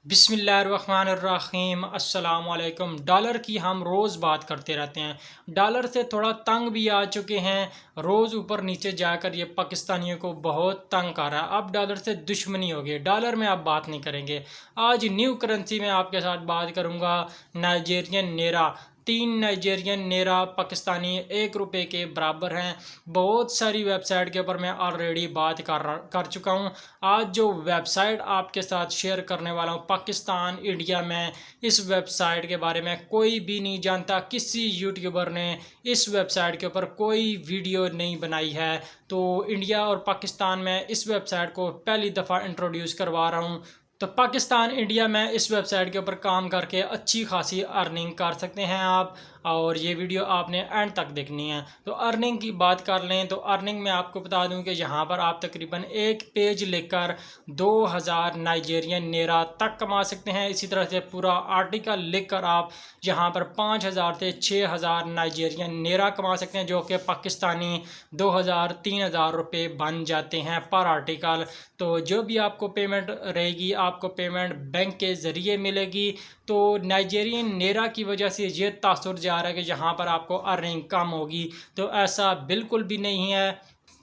बिस्मिल्लाहिर्रहमानिर्रहीम अस्सलाम वालेकुम। डॉलर की हम रोज़ बात करते रहते हैं। डॉलर से थोड़ा तंग भी आ चुके हैं। रोज़ ऊपर नीचे जाकर ये पाकिस्तानियों को बहुत तंग कर रहा है। अब डॉलर से दुश्मनी हो गई। डॉलर में अब बात नहीं करेंगे। आज न्यू करेंसी में आपके साथ बात करूँगा नाइजेरियन नेरा। 3 नाइजेरियन नेरा पाकिस्तानी 1 रुपये के बराबर हैं। बहुत सारी वेबसाइट के ऊपर मैं ऑलरेडी बात कर चुका हूँ। आज जो वेबसाइट आपके साथ शेयर करने वाला हूँ पाकिस्तान इंडिया में, इस वेबसाइट के बारे में कोई भी नहीं जानता। किसी यूट्यूबर ने इस वेबसाइट के ऊपर कोई वीडियो नहीं बनाई है। तो इंडिया और पाकिस्तान में इस वेबसाइट को पहली दफ़ा इंट्रोड्यूस करवा रहा हूँ। तो पाकिस्तान इंडिया में इस वेबसाइट के ऊपर काम करके अच्छी खासी अर्निंग कर सकते हैं आप। और ये वीडियो आपने एंड तक देखनी है। तो अर्निंग की बात कर लें तो अर्निंग में आपको बता दूं कि यहाँ पर आप तकरीबन एक पेज लिखकर 2000 नाइजेरियन नेरा तक कमा सकते हैं। इसी तरह से पूरा आर्टिकल लिखकर आप यहाँ पर 5000 से 6000 नाइजेरियन नेरा कमा सकते हैं, जो कि पाकिस्तानी 2000-3000 रुपये बन जाते हैं पर आर्टिकल। तो जो भी आपको पेमेंट रहेगी, आपको पेमेंट बैंक के ज़रिए मिलेगी। तो नाइजेरियन नेरा की वजह से ये तासुर जा रहा है कि यहाँ पर आपको अर्निंग कम होगी, तो ऐसा बिल्कुल भी नहीं है।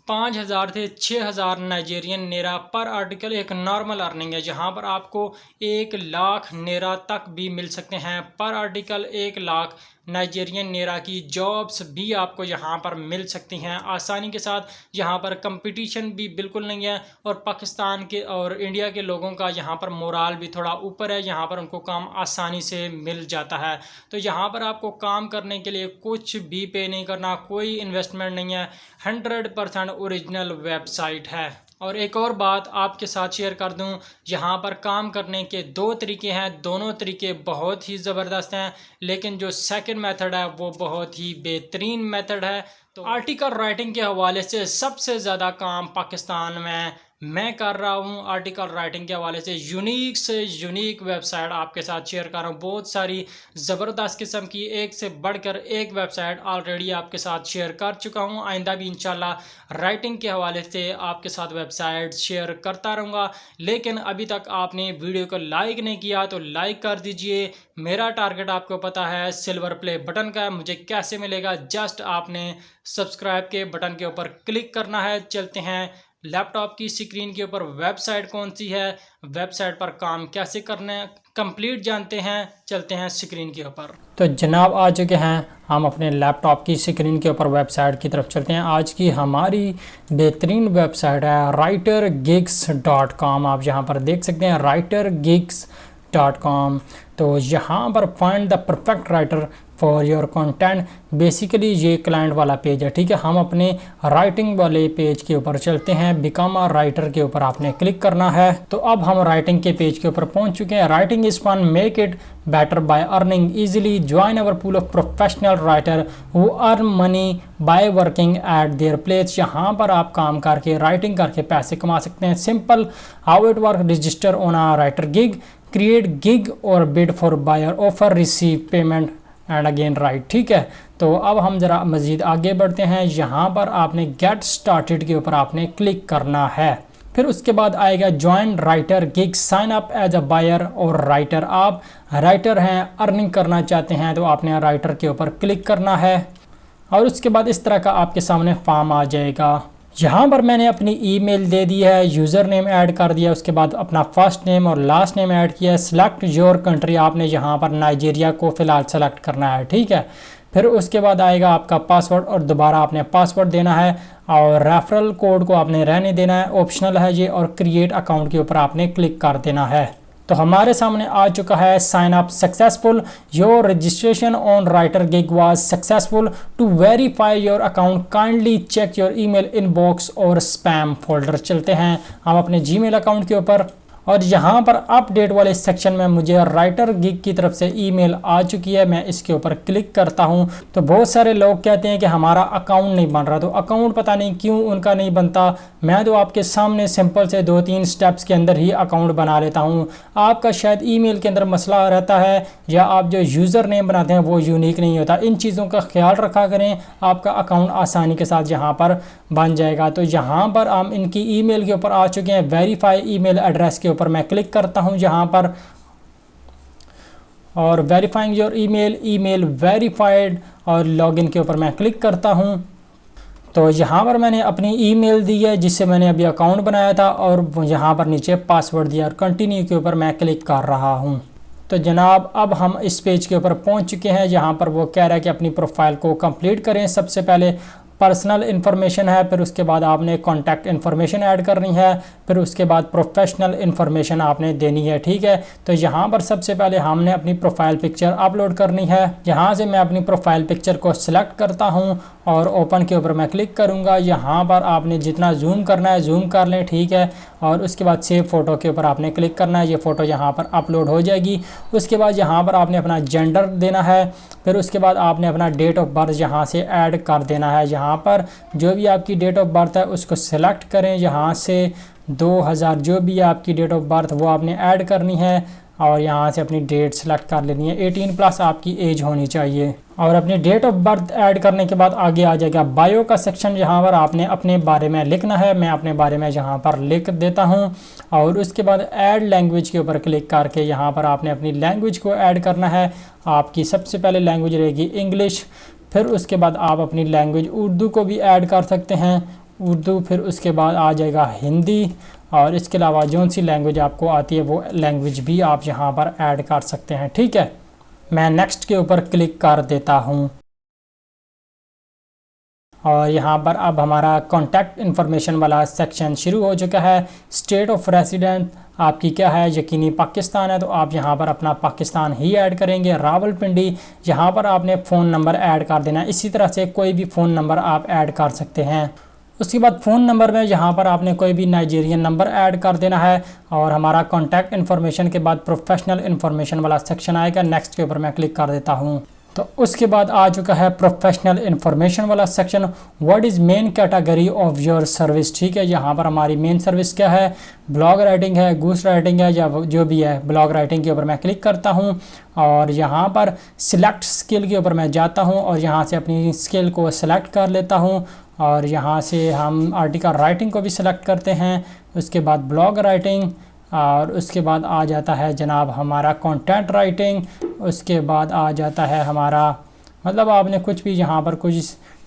5000 से 6000 नाइजेरियन नेरा पर आर्टिकल एक नॉर्मल अर्निंग है। जहाँ पर आपको 1 लाख नेरा तक भी मिल सकते हैं पर आर्टिकल। 1 लाख नाइजेरियन नेरा की जॉब्स भी आपको यहाँ पर मिल सकती हैं आसानी के साथ। यहाँ पर कंपटीशन भी बिल्कुल नहीं है और पाकिस्तान के और इंडिया के लोगों का यहाँ पर मोराल भी थोड़ा ऊपर है। यहाँ पर उनको काम आसानी से मिल जाता है। तो यहाँ पर आपको काम करने के लिए कुछ भी पे नहीं करना, कोई इन्वेस्टमेंट नहीं है। 100% ओरिजिनल वेबसाइट है। और एक और बात आपके साथ शेयर कर दूं, यहाँ पर काम करने के 2 तरीके हैं। दोनों तरीके बहुत ही ज़बरदस्त हैं, लेकिन जो सेकंड मेथड है वो बहुत ही बेहतरीन मेथड है। तो आर्टिकल राइटिंग के हवाले से सबसे ज़्यादा काम पाकिस्तान में मैं कर रहा हूँ। आर्टिकल राइटिंग के हवाले से यूनिक वेबसाइट आपके साथ शेयर कर रहा हूँ। बहुत सारी ज़बरदस्त किस्म की एक से बढ़कर एक वेबसाइट ऑलरेडी आपके साथ शेयर कर चुका हूँ। आइंदा भी इंशाल्लाह राइटिंग के हवाले से आपके साथ वेबसाइट शेयर करता रहूँगा। लेकिन अभी तक आपने वीडियो को लाइक नहीं किया तो लाइक कर दीजिए। मेरा टारगेट आपको पता है सिल्वर प्ले बटन का है। मुझे कैसे मिलेगा, जस्ट आपने सब्सक्राइब के बटन के ऊपर क्लिक करना है। चलते हैं लैपटॉप की स्क्रीन के ऊपर वेबसाइट कौन सी है, वेबसाइट पर काम कैसे करना है, कंप्लीट जानते हैं। चलते हैं स्क्रीन के ऊपर। तो जनाब आ चुके हैं हम अपने लैपटॉप की स्क्रीन के ऊपर वेबसाइट की तरफ चलते हैं। आज की हमारी बेहतरीन वेबसाइट है writergigs.com। आप यहाँ पर देख सकते हैं writergigs.com। तो यहाँ पर find the perfect writer for your content. Basically ये क्लाइंट वाला पेज है, ठीक है। हम अपने राइटिंग वाले पेज के ऊपर चलते हैं। बिकम अ राइटर के ऊपर आपने क्लिक करना है। तो अब हम राइटिंग के पेज के ऊपर पहुंच चुके हैं। Writing is fun, make it better by earning easily, join our pool of professional writer who earn money by working at their place. यहाँ पर आप काम करके राइटिंग करके पैसे कमा सकते हैं। Simple how it work, register on a writer gig, create gig और bid for buyer offer, receive payment and again write, ठीक है। तो अब हम ज़रा मज़ीद आगे बढ़ते हैं। यहाँ पर आपने गेट स्टार्टेड के ऊपर आपने क्लिक करना है। फिर उसके बाद आएगा join writer gig, sign up as a buyer और राइटर। आप राइटर हैं, अर्निंग करना चाहते हैं, तो आपने राइटर के ऊपर क्लिक करना है और उसके बाद इस तरह का आपके सामने फॉर्म आ जाएगा। यहाँ पर मैंने अपनी ईमेल दे दी है, यूज़र नेम ऐड कर दिया, उसके बाद अपना फर्स्ट नेम और लास्ट नेम ऐड किया। सिलेक्ट योर कंट्री, आपने यहाँ पर नाइजीरिया को फ़िलहाल सेलेक्ट करना है, ठीक है। फिर उसके बाद आएगा आपका पासवर्ड और दोबारा आपने पासवर्ड देना है और रेफरल कोड को आपने रहने देना है, ऑप्शनल है ये। और क्रिएट अकाउंट के ऊपर आपने क्लिक कर देना है। तो हमारे सामने आ चुका है sign up successful, your registration on writer gig was successful, to verify your account kindly check your email inbox और स्पैम फोल्डर। चलते हैं हम अपने जीमेल अकाउंट के ऊपर और यहाँ पर अपडेट वाले सेक्शन में मुझे राइटर गिग की तरफ से ईमेल आ चुकी है। मैं इसके ऊपर क्लिक करता हूँ तो बहुत सारे लोग कहते हैं कि हमारा अकाउंट नहीं बन रहा। तो अकाउंट पता नहीं क्यों उनका नहीं बनता। मैं तो आपके सामने सिंपल से 2-3 स्टेप्स के अंदर ही अकाउंट बना लेता हूँ। आपका शायद ईमेल के अंदर मसला रहता है या आप जो यूज़र नेम बनाते हैं वो यूनिक नहीं होता। इन चीज़ों का ख्याल रखा करें, आपका अकाउंट आसानी के साथ यहाँ पर बन जाएगा। तो यहाँ पर हम इनकी ईमेल के ऊपर आ चुके हैं। वेरीफाई ईमेल एड्रेस के ऊपर मैं क्लिक करता हूँ यहाँ पर और verifying your email, email verified और लॉगिन के ऊपर मैं क्लिक करता हूँ। तो यहाँ पर मैंने अपनी ईमेल दी है जिससे मैंने अभी अकाउंट बनाया था और यहाँ पर नीचे पासवर्ड दिया और कंटिन्यू के ऊपर मैं क्लिक कर रहा हूँ। तो जनाब अब हम इस पेज के ऊपर पहुँच चुके हैं जहाँ पर वो कह रहा है कि अपनी प्रोफाइल को कंप्लीट करें। सबसे पहले पर्सनल इन्फॉर्मेशन है, फिर उसके बाद आपने कॉन्टैक्ट इन्फॉर्मेशन ऐड करनी है, फिर उसके बाद प्रोफेशनल इन्फॉर्मेशन आपने देनी है। ठीक है, तो यहाँ पर सबसे पहले हमने अपनी प्रोफाइल पिक्चर अपलोड करनी है। यहाँ से मैं अपनी प्रोफाइल पिक्चर को सिलेक्ट करता हूँ और ओपन के ऊपर मैं क्लिक करूँगा। यहाँ पर आपने जितना जूम करना है जूम कर लें। ठीक है, और उसके बाद सेव फ़ोटो के ऊपर आपने क्लिक करना है। ये फ़ोटो यहाँ पर अपलोड हो जाएगी। उसके बाद यहाँ पर आपने अपना जेंडर देना है, फिर उसके बाद आपने अपना डेट ऑफ बर्थ यहाँ से ऐड कर देना है। यहाँ पर जो भी आपकी डेट ऑफ बर्थ है उसको सिलेक्ट करें। यहाँ से 2000 जो भी आपकी डेट ऑफ बर्थ वो आपने ऐड करनी है और यहाँ से अपनी डेट सेलेक्ट कर लेनी है। 18+ आपकी एज होनी चाहिए और अपनी डेट ऑफ बर्थ ऐड करने के बाद आगे आ जाएगा बायो का सेक्शन। यहाँ पर आपने अपने बारे में लिखना है। मैं अपने बारे में यहाँ पर लिख देता हूँ और उसके बाद ऐड लैंग्वेज के ऊपर क्लिक करके यहाँ पर आपने अपनी लैंग्वेज को ऐड करना है। आपकी सबसे पहले लैंग्वेज रहेगी इंग्लिश, फिर उसके बाद आप अपनी लैंग्वेज उर्दू को भी ऐड कर सकते हैं, उर्दू, फिर उसके बाद आ जाएगा हिंदी और इसके अलावा जो सी लैंग्वेज आपको आती है वो लैंग्वेज भी आप यहाँ पर ऐड कर सकते हैं। ठीक है, मैं नेक्स्ट के ऊपर क्लिक कर देता हूँ और यहाँ पर अब हमारा कॉन्टैक्ट इन्फॉर्मेशन वाला सेक्शन शुरू हो चुका है। स्टेट ऑफ रेसिडेंट आपकी क्या है, यकीनी पाकिस्तान है तो आप यहाँ पर अपना पाकिस्तान ही ऐड करेंगे। रावलपिंडी, यहाँ पर आपने फ़ोन नंबर ऐड कर देना है। इसी तरह से कोई भी फ़ोन नंबर आप ऐड कर सकते हैं। उसके बाद फ़ोन नंबर में यहाँ पर आपने कोई भी नाइजीरियन नंबर ऐड कर देना है और हमारा कॉन्टैक्ट इन्फॉर्मेशन के बाद प्रोफेशनल इन्फॉर्मेशन वाला सेक्शन आएगा। नेक्स्ट के ऊपर मैं क्लिक कर देता हूँ। तो उसके बाद आ चुका है प्रोफेशनल इन्फॉर्मेशन वाला section. What is main category of your service. ठीक है, यहाँ पर हमारी मेन सर्विस क्या है, ब्लॉग राइटिंग है, गूस राइटिंग है या जो भी है। ब्लॉग राइटिंग के ऊपर मैं क्लिक करता हूँ और यहाँ पर सिलेक्ट स्किल के ऊपर मैं जाता हूँ और यहाँ से अपनी स्किल को सिलेक्ट कर लेता हूँ और यहाँ से हम आर्टिकल राइटिंग को भी सिलेक्ट करते हैं। उसके बाद ब्लॉग राइटिंग और उसके बाद आ जाता है जनाब हमारा कंटेंट राइटिंग। उसके बाद आ जाता है हमारा मतलब आपने कुछ भी यहाँ पर कुछ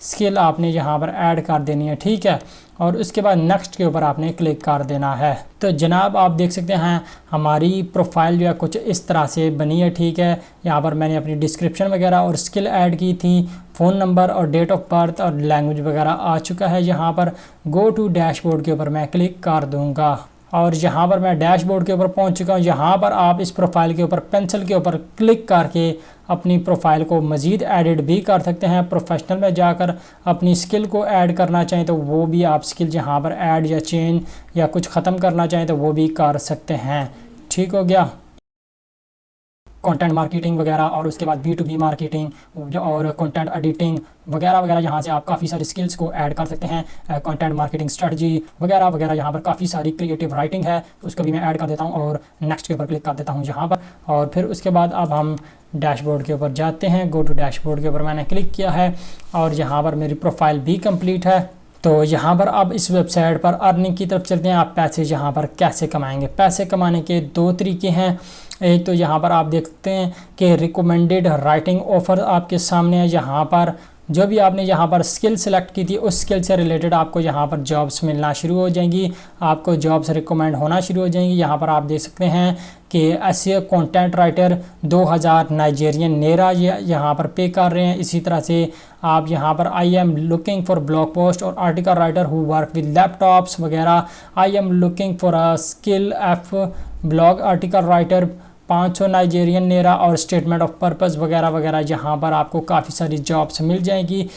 स्किल आपने यहाँ पर ऐड कर देनी है। ठीक है, और उसके बाद नेक्स्ट के ऊपर आपने क्लिक कर देना है। तो जनाब आप देख सकते हैं हमारी प्रोफाइल जो है कुछ इस तरह से बनी है। ठीक है, यहाँ पर मैंने अपनी डिस्क्रिप्शन वगैरह और स्किल ऐड की थी, फ़ोन नंबर और डेट ऑफ बर्थ और लैंग्वेज वगैरह आ चुका है। यहाँ पर गो टू डैशबोर्ड के ऊपर मैं क्लिक कर दूँगा और यहाँ पर मैं डैशबोर्ड के ऊपर पहुँच चुका हूँ। यहाँ पर आप इस प्रोफाइल के ऊपर पेंसिल के ऊपर क्लिक करके अपनी प्रोफाइल को मज़ीद एडिट भी कर सकते हैं। प्रोफेशनल में जाकर अपनी स्किल को ऐड करना चाहें तो वो भी आप स्किल यहाँ पर ऐड या चेंज या कुछ ख़त्म करना चाहें तो वो भी कर सकते हैं। ठीक हो गया, कंटेंट मार्केटिंग वगैरह और उसके बाद B2B मार्केटिंग और कंटेंट एडिटिंग वगैरह वगैरह यहाँ से आप काफ़ी सारी स्किल्स को ऐड कर सकते हैं। कंटेंट मार्केटिंग स्ट्रेटजी वगैरह वगैरह यहाँ पर काफ़ी सारी क्रिएटिव राइटिंग है, उसको भी मैं ऐड कर देता हूँ और नेक्स्ट के ऊपर क्लिक कर देता हूँ यहाँ पर। और फिर उसके बाद अब हम डैशबोर्ड के ऊपर जाते हैं। गो टू डैशबोर्ड के ऊपर मैंने क्लिक किया है और यहाँ पर मेरी प्रोफाइल भी कंप्लीट है। तो यहाँ पर अब इस वेबसाइट पर अर्निंग की तरफ चलते हैं। आप पैसे यहाँ पर कैसे कमाएंगे। पैसे कमाने के दो तरीके हैं। एक तो यहाँ पर आप देखते हैं कि रिकमेंडेड राइटिंग ऑफ़र आपके सामने है। यहाँ पर जो भी आपने यहाँ पर स्किल सेलेक्ट की थी उस स्किल से रिलेटेड आपको यहाँ पर जॉब्स मिलना शुरू हो जाएंगी, आपको जॉब्स रिकमेंड होना शुरू हो जाएंगी। यहाँ पर आप देख सकते हैं कि ऐसे कंटेंट राइटर 2000 नाइजीरियन नेरा यहाँ पर पे कर रहे हैं। इसी तरह से आप यहाँ पर I am looking for blog post और article writer who work with laptops वगैरह। I am looking for a skill F blog article writer 500 Nigerian naira और स्टेटमेंट ऑफ पर्पस वगैरह वगैरह। यहाँ पर आपको काफ़ी सारी जॉब्स मिल जाएंगी।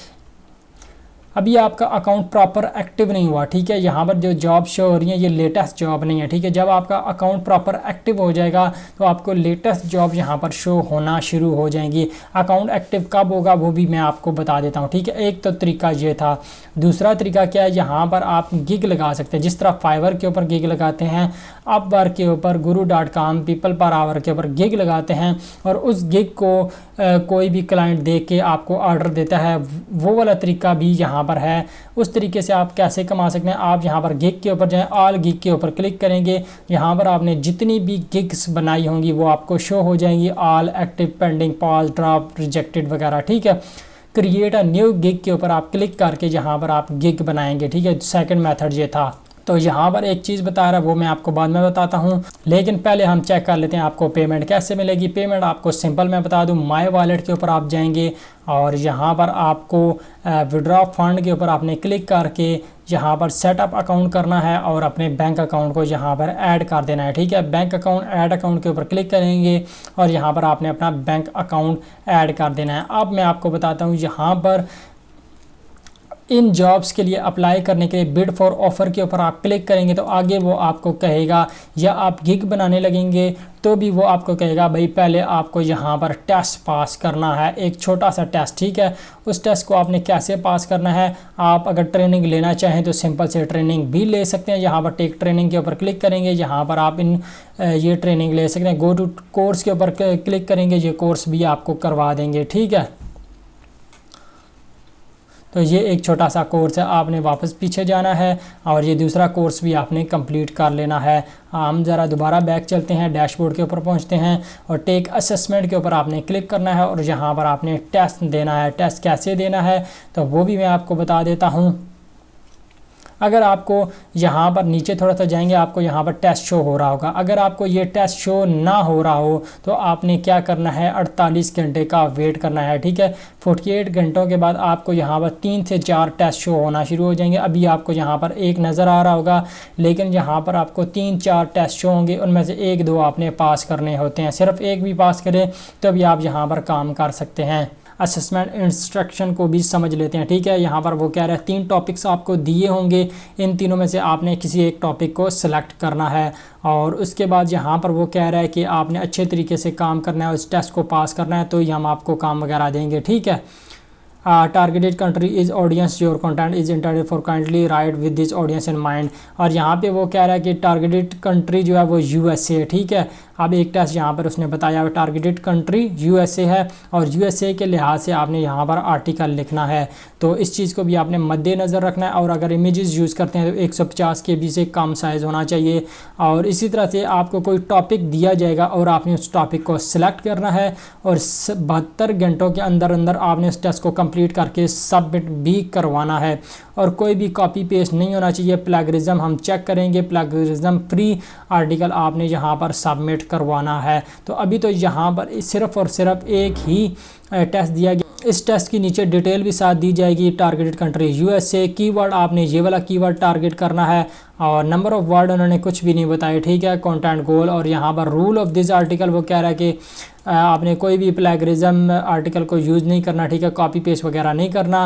अभी आपका अकाउंट प्रॉपर एक्टिव नहीं हुआ। ठीक है, यहाँ पर जो जॉब शो हो रही है ये लेटेस्ट जॉब नहीं है। ठीक है, जब आपका अकाउंट प्रॉपर एक्टिव हो जाएगा तो आपको लेटेस्ट जॉब यहाँ पर शो होना शुरू हो जाएंगी। अकाउंट एक्टिव कब होगा वो भी मैं आपको बता देता हूँ। ठीक है, एक तो तरीका ये था। दूसरा तरीका क्या है, यहाँ पर आप गिग लगा सकते हैं। जिस तरह फाइवर के ऊपर गिग लगाते हैं, अपवर्क के ऊपर, guru.com, पीपल पर आवर के ऊपर गिग लगाते हैं और उस गिग को कोई भी क्लाइंट देख के आपको ऑर्डर देता है। वो वाला तरीका भी यहाँ पर है। उस तरीके से आप कैसे कमा सकते हैं, आप यहाँ पर गिग के ऊपर जाएँ, ऑल गिग के ऊपर क्लिक करेंगे। यहाँ पर आपने जितनी भी गिग्स बनाई होंगी वो आपको शो हो जाएंगी, all active, pending, pause, drop, rejected वगैरह, ठीक है। क्रिएट अ न्यू गिग के ऊपर आप क्लिक करके यहाँ पर आप गिग बनाएंगे, ठीक है। सेकंड मेथड ये था। तो यहाँ पर एक चीज़ बता रहा है वो मैं आपको बाद में बताता हूँ, लेकिन पहले हम चेक कर लेते हैं आपको पेमेंट कैसे मिलेगी। पेमेंट आपको सिंपल मैं बता दूँ, माय वॉलेट के ऊपर आप जाएंगे और यहाँ पर आपको विड्रॉ फंड के ऊपर आपने क्लिक करके यहाँ पर सेटअप अकाउंट करना है और अपने बैंक अकाउंट को यहाँ पर ऐड कर देना है, ठीक है। बैंक अकाउंट ऐड अकाउंट के ऊपर क्लिक करेंगे और यहाँ पर आपने अपना बैंक अकाउंट ऐड कर देना है। अब मैं आपको बताता हूँ, यहाँ पर इन जॉब्स के लिए अप्लाई करने के लिए बिड फॉर ऑफ़र के ऊपर आप क्लिक करेंगे तो आगे वो आपको कहेगा, या आप गिग बनाने लगेंगे तो भी वो आपको कहेगा भाई पहले आपको यहाँ पर टेस्ट पास करना है, एक छोटा सा टेस्ट, ठीक है। उस टेस्ट को आपने कैसे पास करना है, आप अगर ट्रेनिंग लेना चाहें तो सिंपल से ट्रेनिंग भी ले सकते हैं। यहाँ पर टेक ट्रेनिंग के ऊपर क्लिक करेंगे, यहाँ पर आप ये ट्रेनिंग ले सकते हैं। गो टू कोर्स के ऊपर क्लिक करेंगे, ये कोर्स भी आपको करवा देंगे, ठीक है। तो ये एक छोटा सा कोर्स है, आपने वापस पीछे जाना है और ये दूसरा कोर्स भी आपने कंप्लीट कर लेना है। हम ज़रा दोबारा बैक चलते हैं, डैशबोर्ड के ऊपर पहुंचते हैं और टेक असेसमेंट के ऊपर आपने क्लिक करना है और यहाँ पर आपने टेस्ट देना है। टेस्ट कैसे देना है तो वो भी मैं आपको बता देता हूँ। अगर आपको यहाँ पर नीचे थोड़ा सा जाएंगे, आपको यहाँ पर टेस्ट शो हो रहा होगा। अगर आपको ये टेस्ट शो ना हो रहा हो तो आपने क्या करना है, 48 घंटे का वेट करना है, ठीक है। 48 घंटों के बाद आपको यहाँ पर 3 से 4 टेस्ट शो होना शुरू हो जाएंगे। अभी आपको यहाँ पर एक नज़र आ रहा होगा, लेकिन यहाँ पर आपको 3-4 टेस्ट शो होंगे, उनमें से 1-2 आपने पास करने होते हैं। सिर्फ एक भी पास करें तो भी आप यहाँ पर काम कर सकते हैं। असेसमेंट इंस्ट्रक्शन को भी समझ लेते हैं, ठीक है। यहाँ पर वो कह रहे हैं 3 टॉपिक्स आपको दिए होंगे, इन तीनों में से आपने किसी एक टॉपिक को सिलेक्ट करना है और उसके बाद यहाँ पर वो कह रहा है कि आपने अच्छे तरीके से काम करना है, उस टेस्ट को पास करना है, तो ये हम आपको काम वगैरह देंगे, ठीक है। Targeted country is audience, your content is intended for kindly right with this audience in mind. और यहाँ पे वो कह रहा है कि टारगेटेड कंट्री जो है वो यूएसए है, ठीक है। अब एक टेस्ट यहाँ पर उसने बताया टारगेटेड कंट्री यूएसए है और यूएसए के लिहाज से आपने यहाँ पर आर्टिकल लिखना है, तो इस चीज़ को भी आपने मद्देनज़र रखना है। और अगर इमेजेस यूज़ करते हैं तो 150 KB से कम साइज़ होना चाहिए। और इसी तरह से आपको कोई टॉपिक दिया जाएगा और आपने उस टॉपिक को सिलेक्ट करना है और 72 घंटों के अंदर अंदर आपने उस टेस्ट को कंप्लीट करके सबमिट भी करवाना है। और कोई भी कॉपी पेस्ट नहीं होना चाहिए। प्लेगरिज्म हम चेक करेंगे, प्लेगरिज्म फ्री आर्टिकल आपने यहाँ पर सबमिट करवाना है। तो अभी तो यहाँ पर सिर्फ़ और सिर्फ एक ही टेस्ट दिया गया, इस टेस्ट की नीचे डिटेल भी साथ दी जाएगी। टारगेटेड कंट्री यूएसए, कीवर्ड आपने ये वाला कीवर्ड टारगेट करना है और नंबर ऑफ़ वर्ड उन्होंने कुछ भी नहीं बताए, ठीक है। कंटेंट गोल और यहाँ पर रूल ऑफ दिस आर्टिकल वो कह रहा है कि आपने कोई भी प्लेगरिज्म आर्टिकल को यूज़ नहीं करना, ठीक है, कॉपी पेस्ट वगैरह नहीं करना।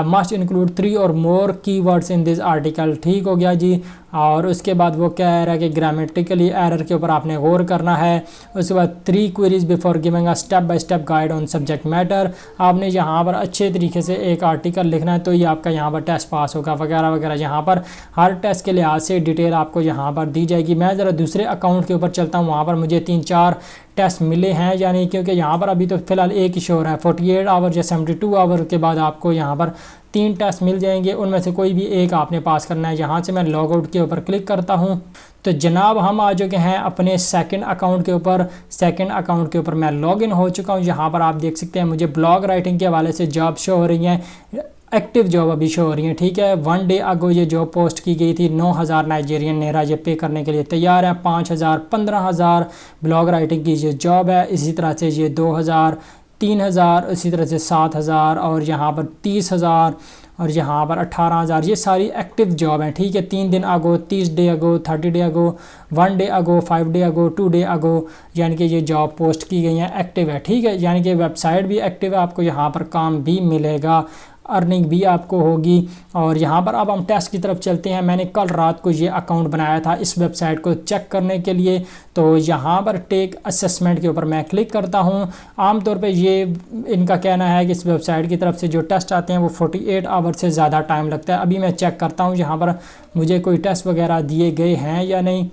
मस्ट इंक्लूड 3 और मोर कीवर्ड्स इन दिस आर्टिकल, ठीक हो गया जी। और उसके बाद वो कह रहा है कि ग्रामेटिकली एरर के ऊपर आपने गौर करना है। उसके बाद 3 queries before giving a step by step guide on subject matter, आपने यहाँ पर अच्छे तरीके से एक आर्टिकल लिखना है तो ये आपका यहाँ पर टेस्ट पास होगा वगैरह वगैरह। यहाँ पर हर टेस्ट के लिहाज से डिटेल आपको यहाँ पर दी जाएगी। मैं ज़रा दूसरे अकाउंट के ऊपर चलता हूँ, वहाँ पर मुझे 3-4 टेस्ट मिले हैं या नहीं, क्योंकि यहाँ पर अभी तो फ़िलहाल एक ही शो हो रहा है। 48 आवर या 72 आवर के बाद आपको यहाँ पर 3 टेस्ट मिल जाएंगे, उनमें से कोई भी एक आपने पास करना है। यहाँ से मैं लॉग आउट के ऊपर क्लिक करता हूँ तो जनाब हम आ चुके हैं अपने सेकंड अकाउंट के ऊपर। सेकंड अकाउंट के ऊपर मैं लॉगिन हो चुका हूँ। यहाँ पर आप देख सकते हैं मुझे ब्लॉग राइटिंग के हवाले से जॉब शो हो रही हैं, एक्टिव जॉब अभी शो हो रही है, ठीक है। 1 डे अगो ये जॉब पोस्ट की गई थी। 9000 नाइजीरियन नेरा ये पे करने के लिए तैयार है। 5000, 15000 ब्लॉग राइटिंग की ये जॉब है। इसी तरह से ये 2000, 3000, इसी तरह से 7000 और यहाँ पर 30000 और यहाँ पर 18000, ये सारी एक्टिव जॉब हैं, ठीक है। 3 दिन अगो, 30 डे अगो, 30 डे अगो, 1 डे अगो, 5 डे अगो, 2 डे अगो, यानी कि ये जॉब पोस्ट की गई हैं, एक्टिव है, ठीक है। यानी कि वेबसाइट भी एक्टिव है, आपको यहाँ पर काम भी मिलेगा, अर्निंग भी आपको होगी। और यहाँ पर अब हम टेस्ट की तरफ चलते हैं। मैंने कल रात को ये अकाउंट बनाया था इस वेबसाइट को चेक करने के लिए, तो यहाँ पर टेक असेसमेंट के ऊपर मैं क्लिक करता हूँ। आमतौर पे ये इनका कहना है कि इस वेबसाइट की तरफ से जो टेस्ट आते हैं वो 48 आवर से ज़्यादा टाइम लगता है। अभी मैं चेक करता हूँ यहाँ पर मुझे कोई टेस्ट वगैरह दिए गए हैं या नहीं।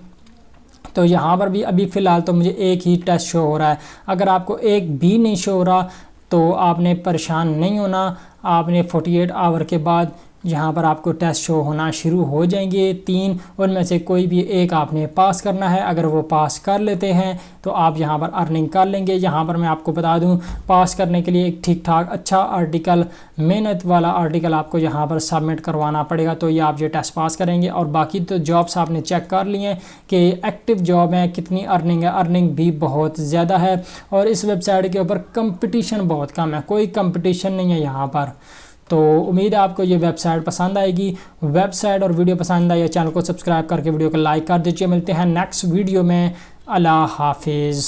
तो यहाँ पर भी अभी फ़िलहाल तो मुझे एक ही टेस्ट शो हो रहा है। अगर आपको एक भी नहीं शो हो रहा तो आपने परेशान नहीं होना। आपने 48 आवर के बाद यहाँ पर आपको टेस्ट शो होना शुरू हो जाएंगे। 3 उनमें से कोई भी एक आपने पास करना है। अगर वो पास कर लेते हैं तो आप यहाँ पर अर्निंग कर लेंगे। यहाँ पर मैं आपको बता दूँ, पास करने के लिए एक ठीक ठाक अच्छा आर्टिकल, मेहनत वाला आर्टिकल आपको यहाँ पर सबमिट करवाना पड़ेगा, तो ये आप ये टेस्ट पास करेंगे। और बाकी तो जॉब्स आपने चेक कर लिए हैं कि एक्टिव जॉब है, कितनी अर्निंग है, अर्निंग भी बहुत ज़्यादा है। और इस वेबसाइट के ऊपर कंपटीशन बहुत कम है, कोई कंपटीशन नहीं है यहाँ पर। तो उम्मीद है आपको ये वेबसाइट पसंद आएगी। वेबसाइट और वीडियो पसंद आई, चैनल को सब्सक्राइब करके वीडियो को लाइक कर दीजिए। मिलते हैं नेक्स्ट वीडियो में। अल्लाह हाफिज़।